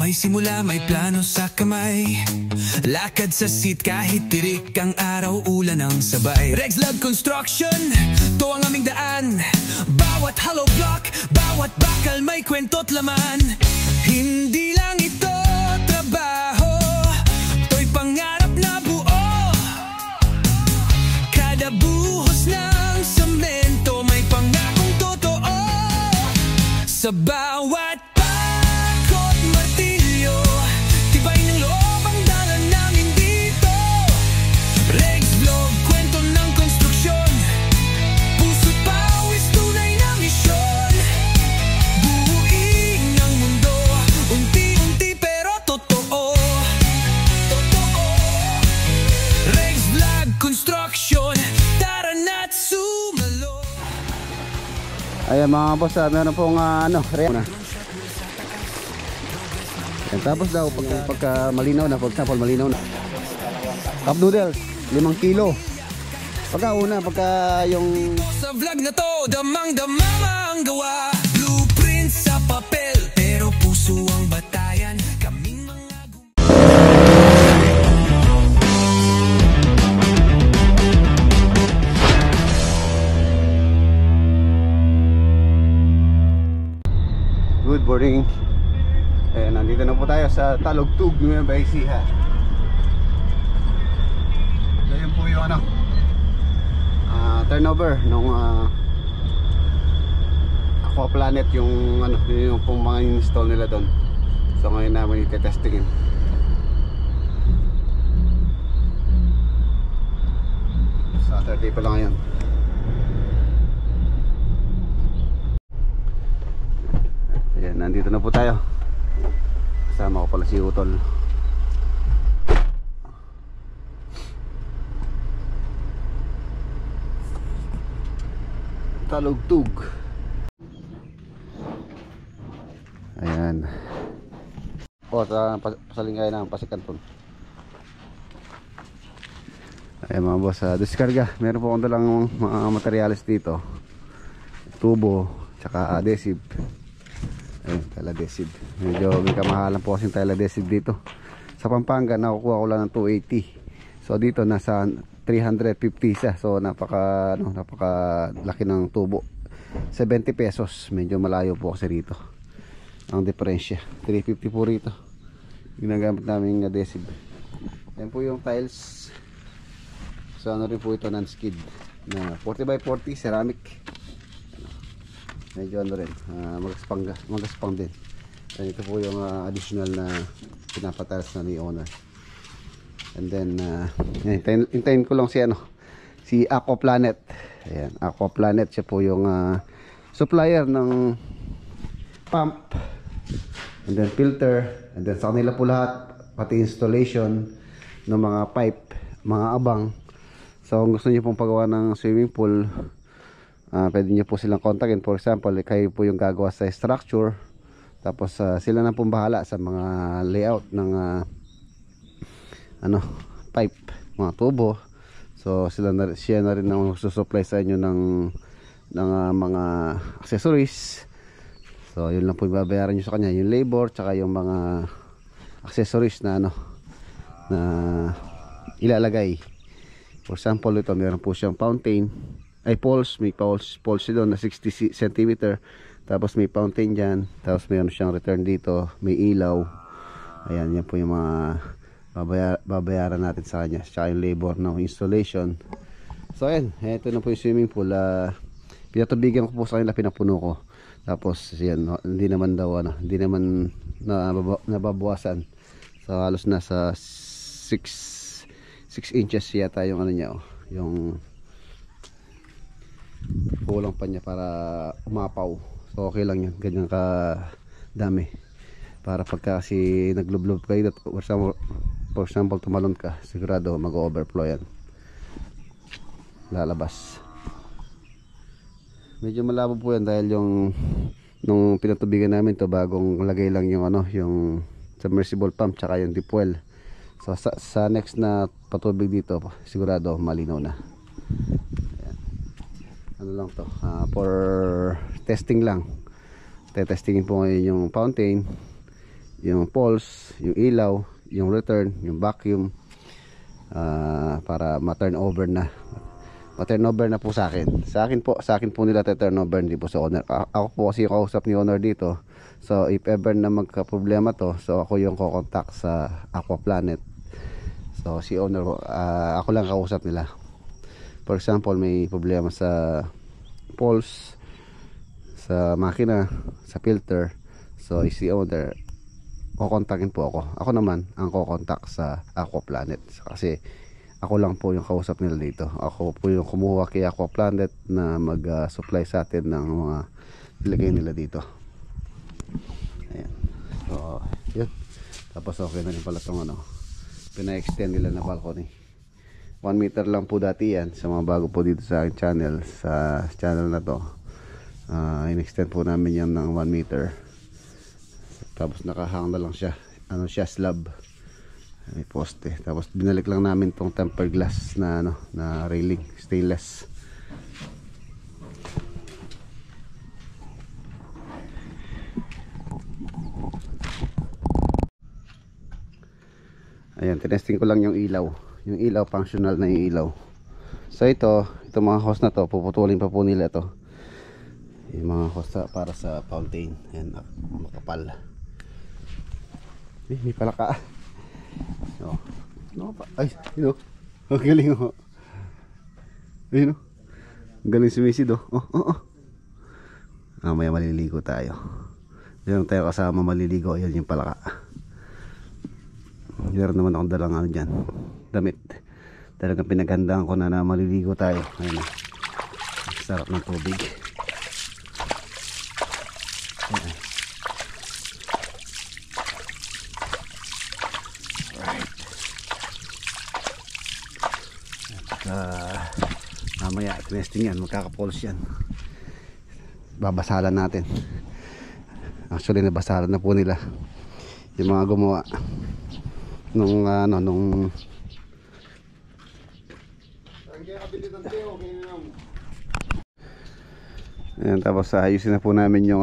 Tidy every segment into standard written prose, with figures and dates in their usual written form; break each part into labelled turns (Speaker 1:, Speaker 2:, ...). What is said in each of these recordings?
Speaker 1: May simula, may plano sa kamay. Lakad sa seat kahit tirik ang araw, ulan ang sabay. Regs Love Construction, to ang aming daan. Bawat hollow block, bawat bakal may kwento't laman. Hindi lang ito trabaho, to'y pangarap na buo. Kada buhos ng semento may pangakong totoo. Sa bawat pakot martilyo, tibay ng loob ang dala namin dito. Regs Love, kwento ng konstruksyon, puso't pawis, tunay na misyon. Buuin ang mundo, unti-unti pero totoo. Regs Love Construction, tara na't sumalo.
Speaker 2: Ayan mga boss, meron pong na. Ayan, tapos daw pagka malinaw na, for example malinaw na, cup noodles 5 kilo. Pagka yung
Speaker 1: Sa vlog na to, damang-dama ang gawa. Blueprint sa papel, pero puso ang batayan. Kaming mga
Speaker 2: good morning. Ayan, nandito na po tayo sa Talugtug, Nueva Ecija. Ayan po yung turnover nung Aqua Planet, yung yung pong mga install nila doon. So ngayon namin ite-testingin. Saturday pa lang ngayon. Ayan, nandito na po tayo. Kasama ko pala si Utol. Talugtug. Ayan. O, pasalingay ng Pasikan po. Ayan mga boss, diskarga. Meron po akong dalang mga materials dito. Tubo, tsaka adhesive. Ayun, tile adhesive. Medyo may kamahalan po kasing tile adhesive dito. Sa Pampanga nakukuha ko lang ng 280. So dito nasa 350 siya. So napaka laki ng tubo. 70 pesos. Medyo malayo po kasi rito ang diferensya. 350 po rito ginagamit namin yung adhesive. Yan po yung tiles. So ano rin po ito, non-skid na 40x40 ceramic. Medyo rin, magaspang din. And ito po yung additional na pinapatiles na ni owner. And then hintayin ko lang si Aqua Planet. Ayan, Aqua Planet, siya po yung supplier ng pump, and then filter, and then sa kanila po lahat, pati installation ng mga pipe, mga abang. So kung gusto niyo pong pagawa ng swimming pool, pwede nyo po silang kontakin. For example, kayo po yung gagawa sa structure, tapos sila na pong bahala sa mga layout ng pipe, mga tubo. So siya na rin ang susupply sa inyo ng mga accessories. So yun lang po ibabayaran nyo sa kanya, yung labor tsaka yung mga accessories na na ilalagay. For example, ito meron po siyang fountain, poles, may poles doon na 60 cm, tapos may fountain dyan, tapos mayroon siyang return dito, may ilaw. Ayan, yan po yung mga babayaran natin sa kanya, tsaka yung labor ng installation. So ayan, ito na po yung swimming pool. Pinatubigan ko po sa kanila, pinapuno ko, tapos yan, hindi naman nababawasan. So halos nasa 6 inches yata yung niya, yung kulang pa niya para umapaw. So okay lang yun, ganyan ka dami, para pagka kasi naglublob kayo, for example tumalon ka, sigurado mag-overflow yan, lalabas. Medyo malabo po yan dahil nung pinatubigan namin to, bagong lagay lang yung yung submersible pump tsaka yung deep well. So sa next na patubig dito, sigurado malinaw na. Ano lang to, for testing lang. Testingin po ngayon yung fountain, yung pulse, yung ilaw, yung return, yung vacuum, para ma-turn over na. Ma-turn over na po sa akin. Sa akin po nila turn over, hindi po sa owner. Ako po kasi yung kausap ni owner dito. So if ever na magka-problema to, so ako yung ko-contact sa Aquaplanet. So si owner, ako lang kausap nila. For example, may problema sa pulse, sa makina, sa filter, so si owner, kukontakin po ako. Ako naman ang kukontak sa Aquaplanet kasi ako lang po yung kausap nila dito. Ako po yung kumuha kay Aquaplanet na mag-supply sa atin ng mga ilagay nila dito. Ayan. So yun. Tapos okay na rin pala itong pina-extend nila na balcony. 1 meter lang po dati yan. Sa mga bago po dito sa aking channel, sa channel na to, in-extend po namin yan ng 1 meter. Tapos nakahang na lang siya, slab, may poste. Tapos binalik lang namin tong tempered glass na na railing, stainless. Ayan, tinesting ko lang yung ilaw. Yung ilaw, functional na yung ilaw. So itong mga hose na to, puputulin pa po nila to. Yung mga hose para sa fountain. Ayan, makapal. May palaka. Ay, yun o. Ang galing o. Ayun o. Ang galing sumisid o. Maya maliligo tayo. Diyan tayo kasama maliligo. Ayan yung palaka. Meron naman akong dalang dyan, damit. Talagang pinaghandaan ko na maliligo tayo. Ayun o. Sarap ng tubig. Ayan. Mamaya testing yan, magkaka-pulse yan, babasalan natin. Actually nabasalan na po nila yung mga gumawa nung ayan. Tapos ayusin na po namin yung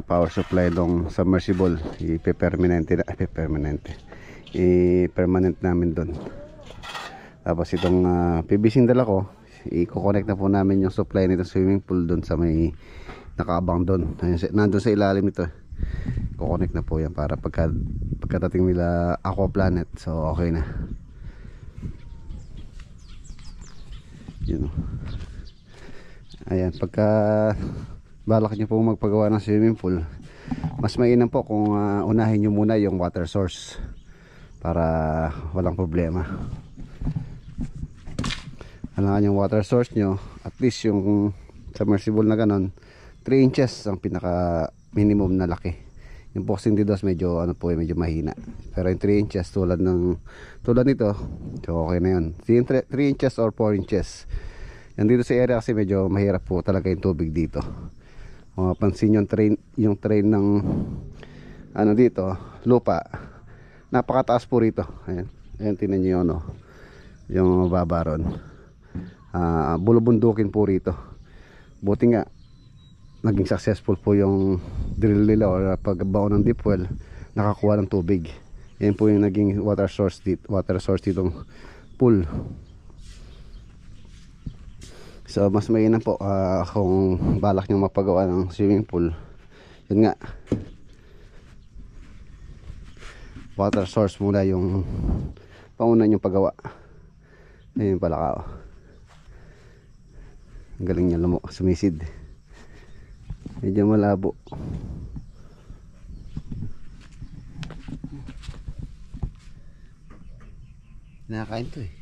Speaker 2: power supply ng submersible. Permanent namin doon. Tapos itong PVC dala ko, i-connect na po namin yung supply nito swimming pool doon sa may nakaabang doon. Nandun sa ilalim nito. I-connect na po yan para pagkadating nila Aquaplanet, so okay na. Yun. Ayan, pagka balak nyo po magpagawa ng swimming pool, mas mainam po kung unahin nyo muna yung water source para walang problema. Kailangan yung water source nyo, at least yung submersible na ganon, 3 inches ang pinaka minimum na laki. Yung boxing D2 medyo medyo mahina. Pero yung 3 inches tulad nito, so okay na yun. 3 inches or 4 inches. Yan dito sa area kasi medyo mahirap po talaga yung tubig dito. Kung mapansin yung train ng dito, lupa, napakataas po rito. Ayan, tingnan nyo yung mababa ron. Bulubundukin po rito. Buti nga naging successful po yung drill nila o pagbaon ng deep well, nakakuha ng tubig. Yan po yung naging water source ditong pool. So mas mainam po kung balak nyo mapagawa ng swimming pool, yun nga, water source muna yung pauna yung paggawa. Ayun pala ka. Ang galing niya sumisid. Medyo malabo. Nakakain to eh.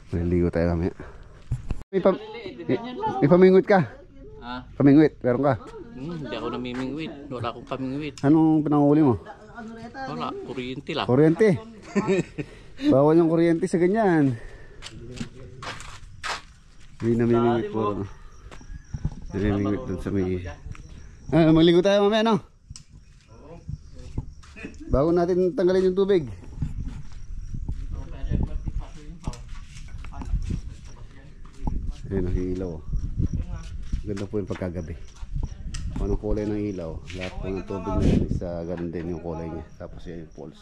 Speaker 2: Maliligo tayo kami. May pamingwit ka? Pamingwit, meron ka?
Speaker 3: Hindi ako namimingwit. Wala akong pamingwit.
Speaker 2: Anong pinanguli mo?
Speaker 3: Wala, kuryente lang.
Speaker 2: Kuryente? Bawal yung kuryente sa ganyan. Hindi namimingwit po. Namimingwit dun sa may... maligo tayo mamaya, no? Bago natin tanggalin yung tubig. Ayun ang ilaw. Ganda po yung pagkagabi. Kung anong kulay ng ilaw, lahat po ng tubig na yan isa ganun din yung kulay niya. Tapos yan yung poles.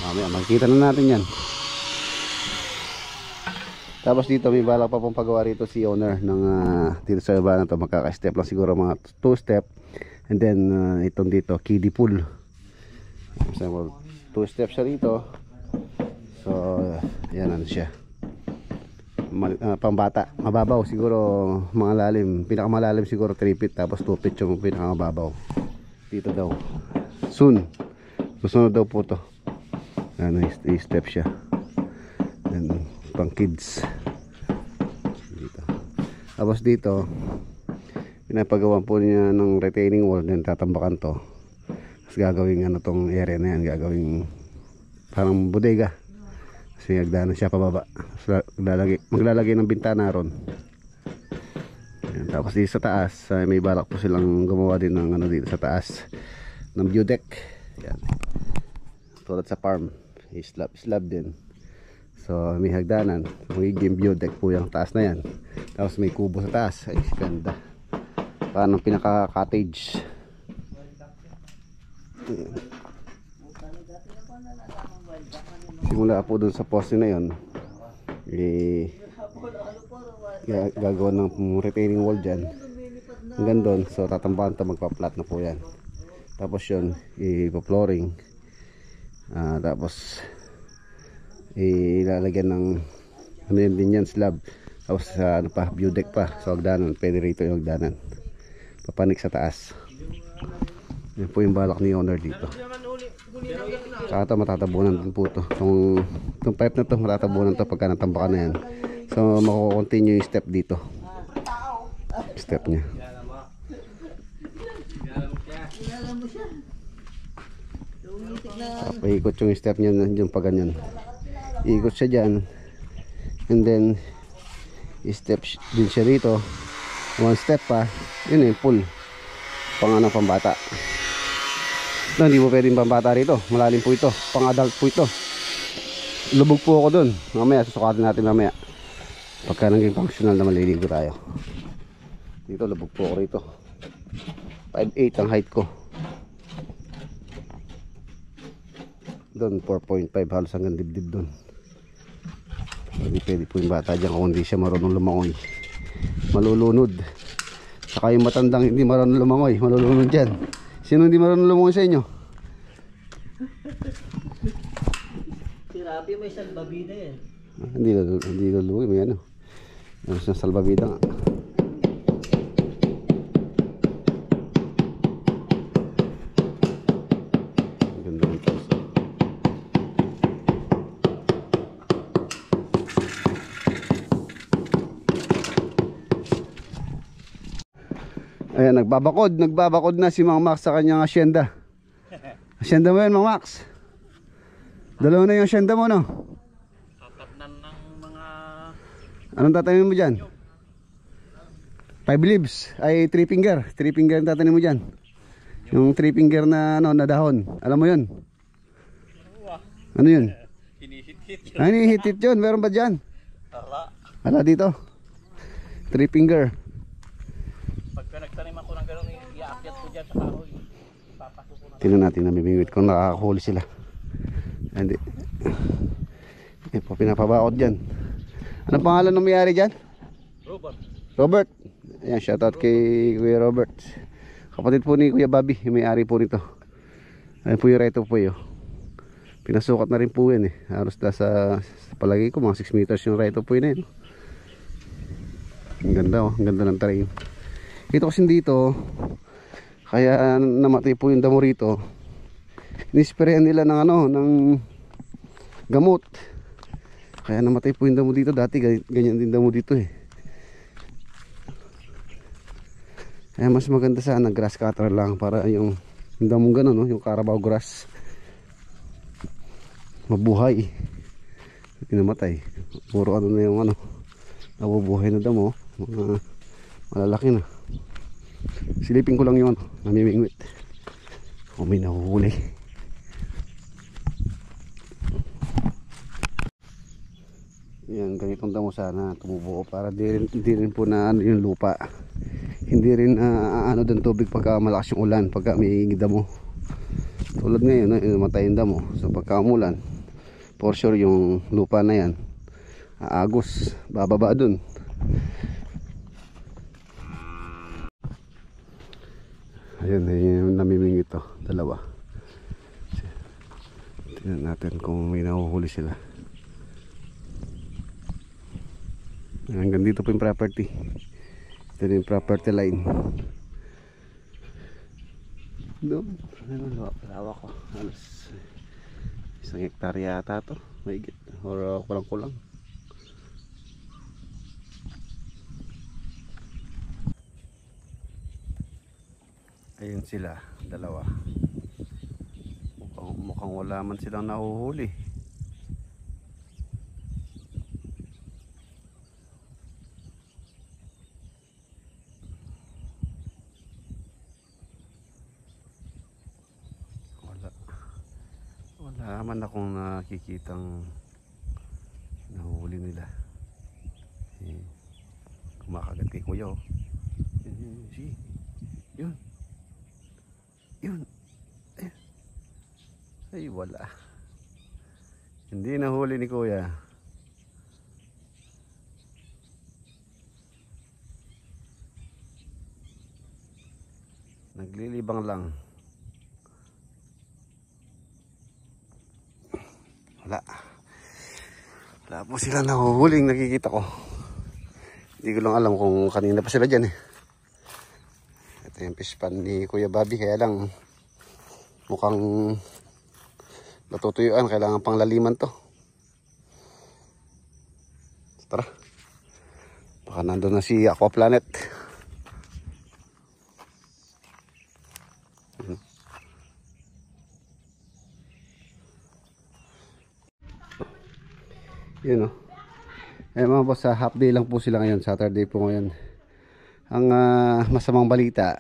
Speaker 2: Mamaya makikita na natin yan. Tapos dito may balak pa pong pagawa rito si owner ng dito sa iba na to. Magkaka-step lang siguro mga 2 step. And then itong dito kiddie pool. So 2 steps siya dito. So yan ano siya. Pambata, mababaw siguro, mga lalim, pinakamalalim siguro 3 feet, tapos 2 feet yung pinakamababaw dito daw. Soon susunod daw po to. Ano, i-step siya. Then pang kids dito. Tapos dito pinapagawa po niya ng retaining wall, then tatambakan to. Tapos gagawin ano tong area na yan, gagawing parang bodega. Kasi nagdaanan siya pababa. Maglalagay ng bintana ron. Ayan, tapos dito sa taas may balak po silang gumawa din ng ano dito sa taas ng view deck. Ayan. Tulad sa farm, slab din. So may hagdanan, magiging view deck po yung taas na yan. Tapos may kubo sa taas. Ay ganda, parang pinaka cottage. Simula po dun sa poste na yon, gagawa ng retaining wall dyan hanggang doon. So tatambakan to, magpa-flat na po yan. Tapos yun ipa-flooring, tapos ilalagyan ng ano yun din yan, slab. Tapos ano pa, view deck pa. So hagdanan, pwede rito yung hagdanan, papanik sa taas. Yan po yung balak ni owner dito. Saka ito matatabunan din po ito. Itong pipe na ito matatabunan ito pagka natambakan na yan. So mako-continue yung step dito, step nya. Paikot yung step nya yung pag ganyan. Ikot siya dyan. And then step din siya dito. 1 step pa. Yun yung pool, pang ano, pambata. No, hindi po pwedeng pambata rito, malalim po ito, pang adult po ito. Lubog po ako dun. Mamaya susukatin natin mamaya pagka naging functional na maliligo tayo. Dito lubog po ako rito. 5'8" ang height ko. Doon 4.5, halos hanggang dibdib doon. Hindi pwede po yung bata dyan kung hindi siya marunong lumangoy, malulunod. Saka yung matandang hindi marunong lumangoy, malulunod dyan. Sino hindi marunong lumangoy sa inyo?
Speaker 4: Si Rabi may salbabida yan.
Speaker 2: Hindi luluwi, may ano. Ano siya salbabida nga. Ganda ng puso. Ayan, nagbabakod na si Mang Max sa kanyang asyenda. Asyenda mo yan, Mang Max. Dalawa na yung asyenda mo, no?
Speaker 3: Tatapnan ng mga...
Speaker 2: Anong tatanim mo dyan? 5 leaves, ay 3 finger. 3 finger ang tatanim mo dyan. Yung 3 finger na, ano, na dahon. Alam mo yun? Ano yun?
Speaker 3: Hinihit-hit yun.
Speaker 2: Ay, hinihit yun. Meron ba dyan? Ala dito. 3 finger.
Speaker 3: Pagka nagtanim ako ng gano'n, iaakyat ko dyan sa kahoy. Papasok ko na.
Speaker 2: Tingnan natin na mimingwit kung nakakahuli sila. Hindi. Hindi po pinapabakod dyan. Anong pangalan ng may-ari dyan? Robert. Ayan, shoutout kay Kuya Robert. Kapatid po ni Kuya Bobby, yung may-ari po nito. Ayan po yung reto po yun. Pinasukat na rin po yan eh. Halos na sa palagay ko mga 6 meters yung reto po yun eh. Ang ganda oh, ang ganda ng terrain. Ito kasi dito, kaya namatay po yung damo rito. Inisprayan nila ng ano, ng gamot. Kaya namatay po yung damo dito. Dati ganyan din damo dito eh. Kaya mas maganda sana grass cutter lang para yung damong gano'n, no? Yung Carabao grass mabuhay. Pinamatay. Puro ano na yung ano, nabubuhay na damo. Mga malalaki na. Silipin ko lang yung ano, namimingwit. Kung may nahuhuli. Yan, ganitong damo sana tumubuo para hindi rin po na ano yung lupa. Hindi rin ano ng tubig pagka malakas yung ulan, pagka may damo. Tulad ngayon, namatay yung damo. So pagka umulan, for sure yung lupa na yan aagos, bababa dun. Ayun, yung namimingit to, dalawa. Tingnan natin kung may nahuhuli sila. Hanggang dito po yung property. Ito yung property line. Doon, lawak ko. Halos 1 hektarya yata to, mahigit or kulang-kulang. Ayun sila, dalawa. Mukhang wala man silang nahuhuli. Wala man akong nakikitang nahuhuli nila. Kumakagat kay kuya, oh. Yun. Yun. Ay, wala. Hindi nahuli ni kuya. Naglilibang lang. Wala po sila nahuhuling nakikita ko. Hindi ko lang alam kung kanina pa sila dyan eh. Ito yung fish pan ni Kuya Bobby, kaya lang mukhang natutuyuan, kailangan pang laliman to. Tara, baka nandun na si Aqua Planet. Yun, oh. Eh mga boss, half day lang po sila ngayon, Saturday po ngayon. Ang masamang balita,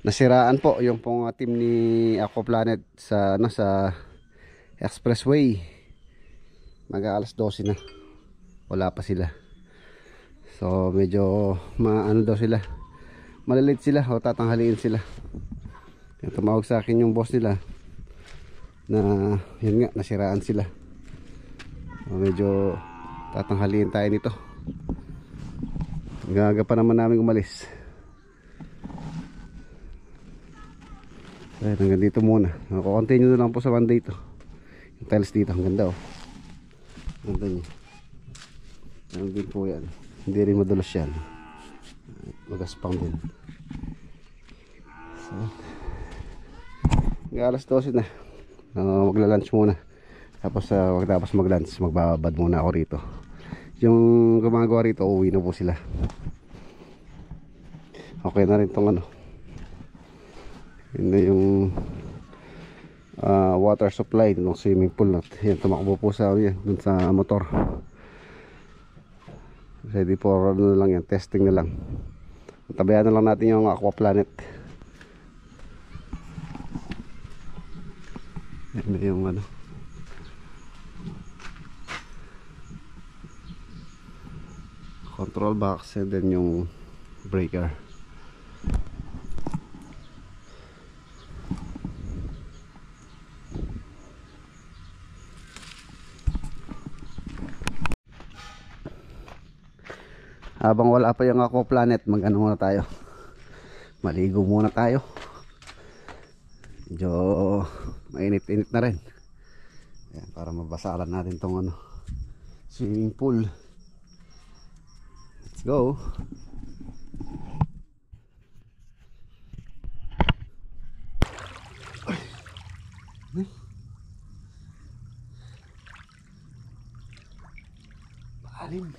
Speaker 2: nasiraan po yung pong team ni Aqua Planet sa expressway. Mag-aalas 12 na, wala pa sila. So medyo ano daw sila, malilate sila o tatanghaliin sila. Yung tumawag sa akin yung boss nila na yun nga, nasiraan sila. So, medyo tatanghaliin tayo nito. Gaga pa naman namin umalis. Ayun, hanggang dito muna. Continue na lang po sa Monday ito. Yung tiles dito, ang ganda, oh. Ganda niya. Ang din po yan. Hindi rin madulas yan. Magaspang din. So, hanggang alas 12 na. Magla-lunch muna. Tapos tapos mag-lunch, magbabad muna ako rito. Yung gumagawa rito, uwi na po sila. Okay na rin tong ano. Yun na yung water supply ng swimming pool na. Yan, tumakbo po sa yan, dun sa motor. Ready for ano lang yan, testing na lang. Tabayan na lang natin yung Aqua Planet. Yan na yung ano, control box, and then yung breaker. Habang wala pa yung Aqua Planet, mag-ano muna tayo, maligo muna tayo. Medyo mainit-init na rin. Ayan, para mabasalan natin tong ano, swimming pool. Let's go. Balim.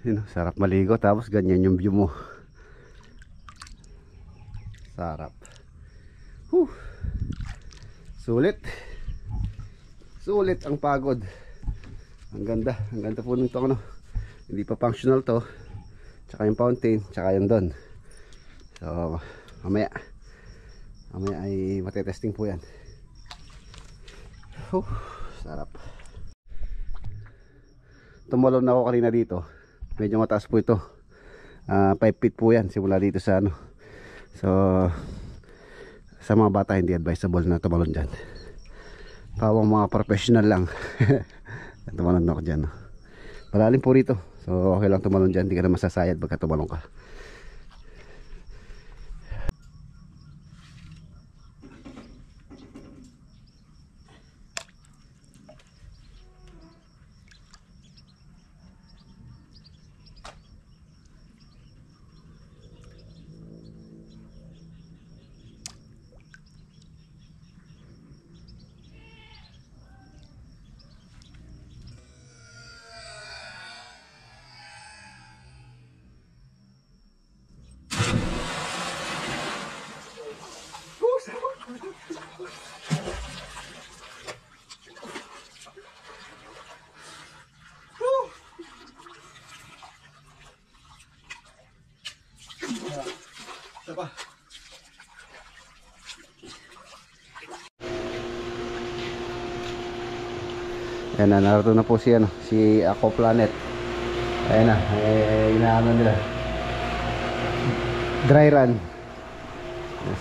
Speaker 2: Yun, sarap maligo tapos ganyan yung view mo. Sarap. Sulit. Sulit ang pagod. Ang ganda po nito ano. Hindi pa functional to. Tsaka yung fountain, tsaka yung doon. So, mamaya ay matetesting po yan. Sarap. Tumalon na ako kanina dito. Medyo mataas po ito. 5 feet po yan simula dito sa ano. So sa mga bata hindi advisable na tumalon dyan. Pawang mga professional lang. Tumalon na ako dyan. Malalim po rito. So okay lang tumalon dyan. Hindi ka na masasayad pagka tumalon ka. Ayan na, narito na po si Aqua Planet. Ayan na, inaano nila. Dry run.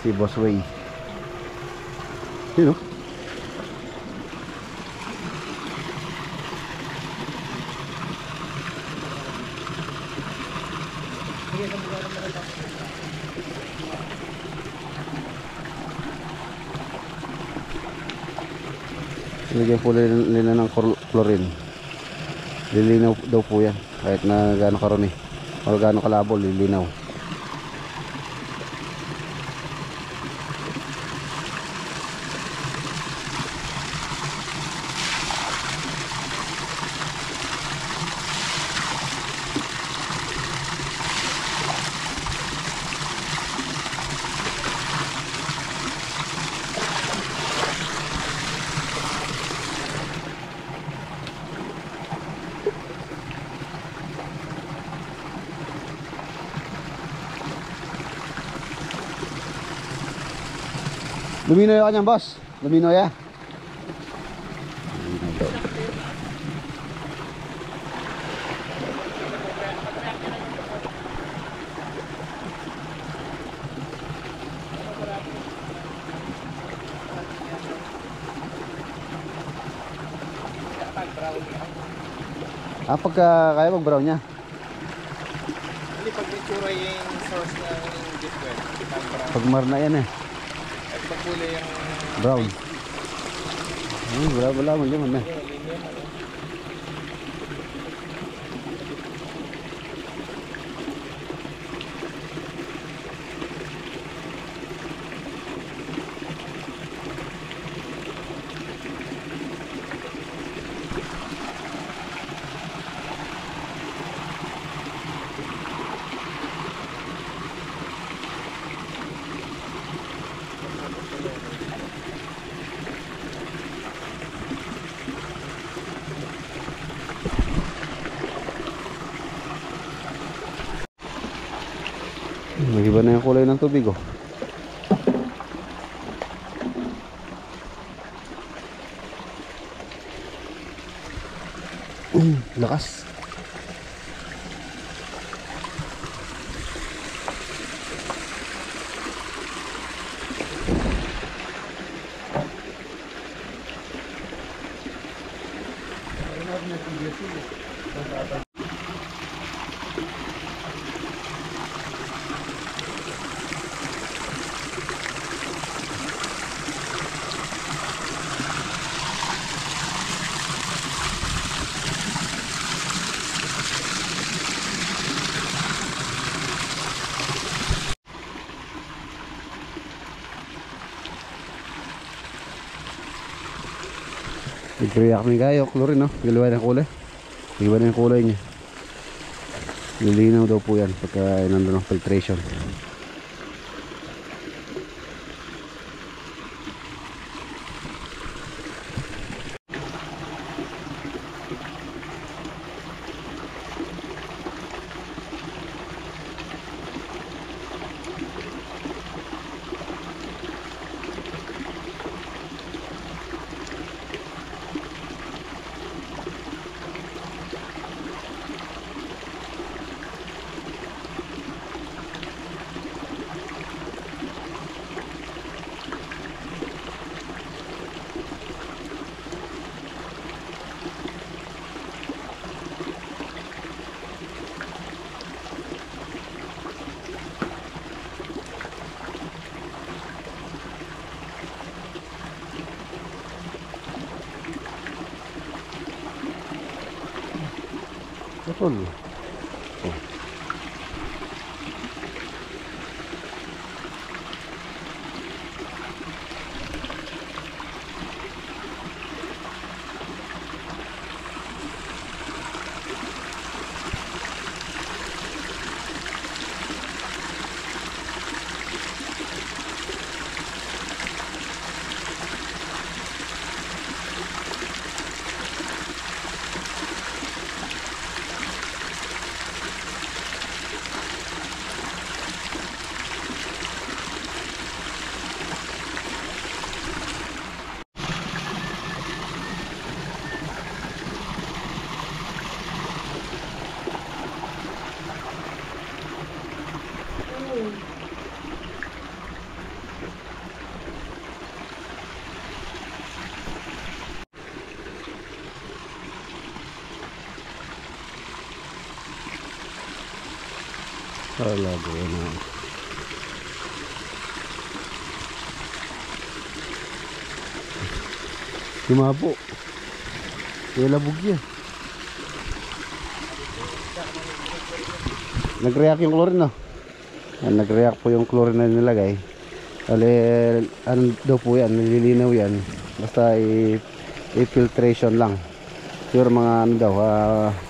Speaker 2: Si Boss Way. Yun o. Lagyan po nila ng chlorine. Lilinaw daw po yan. Kahit na gaano karon o gaano kalabo, lilinaw. Luminoy ka niyan, boss. Luminoy ya. Pagka kaya mag-brown niya.
Speaker 3: Hindi, pag itsura yung source ng different.
Speaker 2: Pag marna yan
Speaker 3: At pagkulay yung
Speaker 2: brown. Wala mo liman na. Nag-iba na yung kulay ng tubig lakas. Nag-react ni kayo, chlorine, no? Giliwan ng kulay. Giliwan ng kulay niya. Lilinaw daw po yan pagka nandun ang filtration. Betul. Oh. Talaga na. Sumabo. Labog yan. Nag-react yung chlorine, no? Nag-react po yung chlorine na nilagay. Ano daw po yan, nililinaw yan. Basta i-filtration lang. Sure mga ano daw,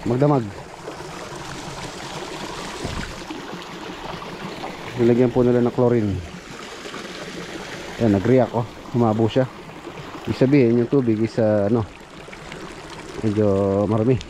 Speaker 2: magdamag. Nilagyan po nila ng chlorine. Ayan, nag-react, oh. Humabo siya. Ibig sabihin, yung tubig is medyo marami.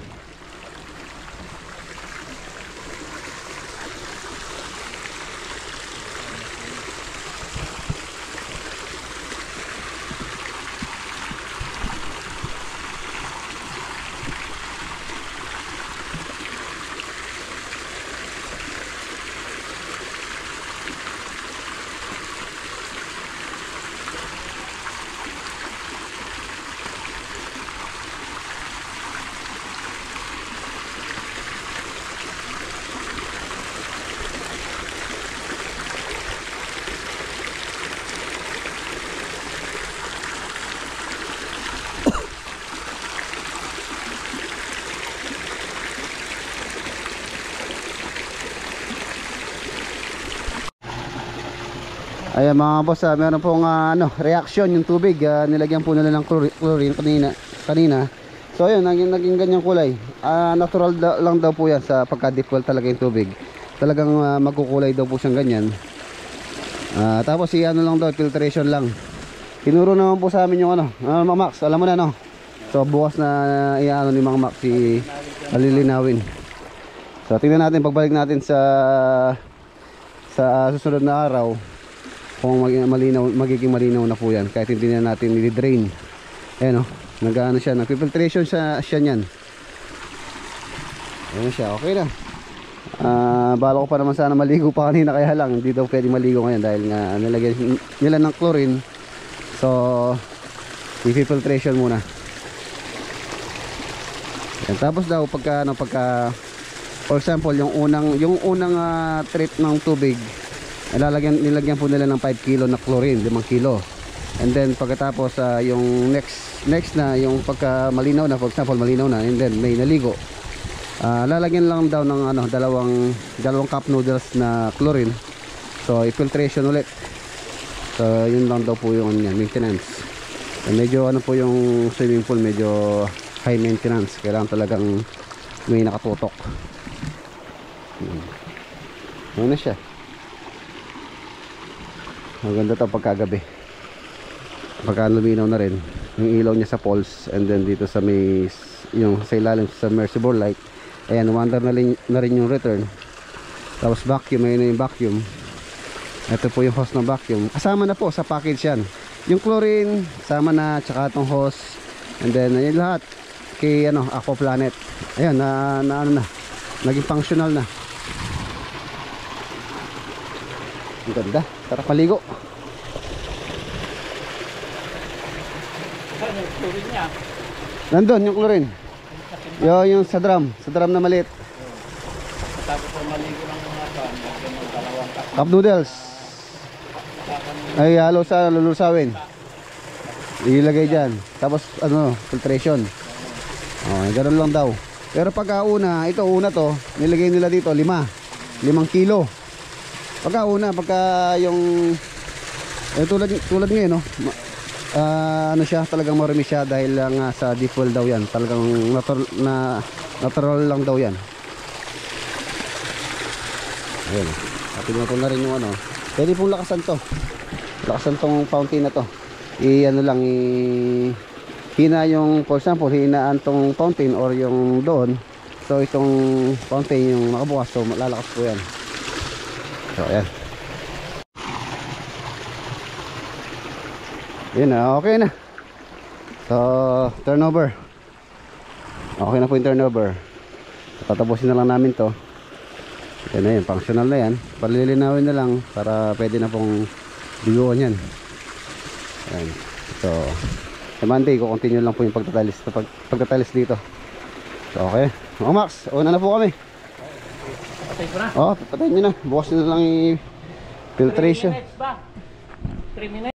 Speaker 2: Ayan mga boss, meron pong reaction yung tubig. Nilagyan po nila ng chlorine kanina. So ayun, naging ganyang kulay. Natural lang daw po yan sa pagka-deep well talaga yung tubig. Talagang magkukulay daw po siyang ganyan. Tapos lang daw, filtration lang. Tinuro naman po sa amin yung Mang Max, alam mo na, no? So bukas na ni Mang Max alilinawin. So tingnan natin pagbalik natin sa susunod na araw kung magiging malinaw na po yan kahit hindi na natin i-drain. Ayan, nag-ano siya, nag-filtration siya niyan. Ayan siya, okay na. Bala ko pa naman sana maligo pa kanina, kaya lang hindi daw pwede maligo ngayon dahil nga nilagyan nila ng chlorine. So i-filtration muna. Ayan, tapos daw pagka for example yung unang treat ng tubig, nilagyan po nila ng 5 kilo na chlorine, 5 kilo. And then pagkatapos yung next na yung pagka malinaw na, for example malinaw na, and then may naligo, lalagyan lang daw ng dalawang cup noodles na chlorine. So i-filtration ulit. So yun lang daw po yung maintenance. And medyo po yung swimming pool, medyo high maintenance. Kailangan talagang may nakatutok. Ano na siya. Maganda to pagkagabi. Pagka luminaw na rin yung ilaw niya sa poles, and then dito sa may yung sa ilalim sa submersible light. Ayan, umandar na rin yung return. Tapos vacuum, ayun na yung vacuum. Ito po yung hose ng vacuum. Kasama na po sa package yan. Yung chlorine, kasama na, tsaka itong hose. And then, ayun lahat. Kay, Aquaplanet. Ayan, naging functional na. Ang ganda. Tara paligo.
Speaker 3: Saan yung chlorine niya?
Speaker 2: Nandun yung chlorine. Yung sa drum na maliit.
Speaker 3: Tapos ang maligo ng mga pan, lagyan ng dalawang
Speaker 2: Cup noodles. Ay, halo sa lulusawin. Ilagay dyan. Tapos, filtration. Ganun lang daw. Pero pagka una to, nilagay nila dito 5 kilo. Pagka yung tulad ngayon, siya, talagang marami siya dahil lang sa deep well daw yan. Talagang natural lang daw yan. Ayun. Pinutol na rin yung pwede pong lakasan to. Lakasan tong fountain na to. Hina yung, for example, hinaan tong fountain or yung doon. So itong fountain yung nakabukas, so lalakas po yan. So ayan. Yun na, okay na. So turnover. Okay na po yung turnover. Tatapusin na lang namin to. Yan na yun, functional na yan. Palilinawin na lang para pwede na pong biguan yan. Ayan. So sa Monday, kukontinue lang po yung pagtatalis dito. So okay. O Max, una na po kami.
Speaker 3: Patay ko na.
Speaker 2: Patayin nyo na. Bukas nyo na lang yung filtration.
Speaker 3: 3 minutes ba? 3 minutes.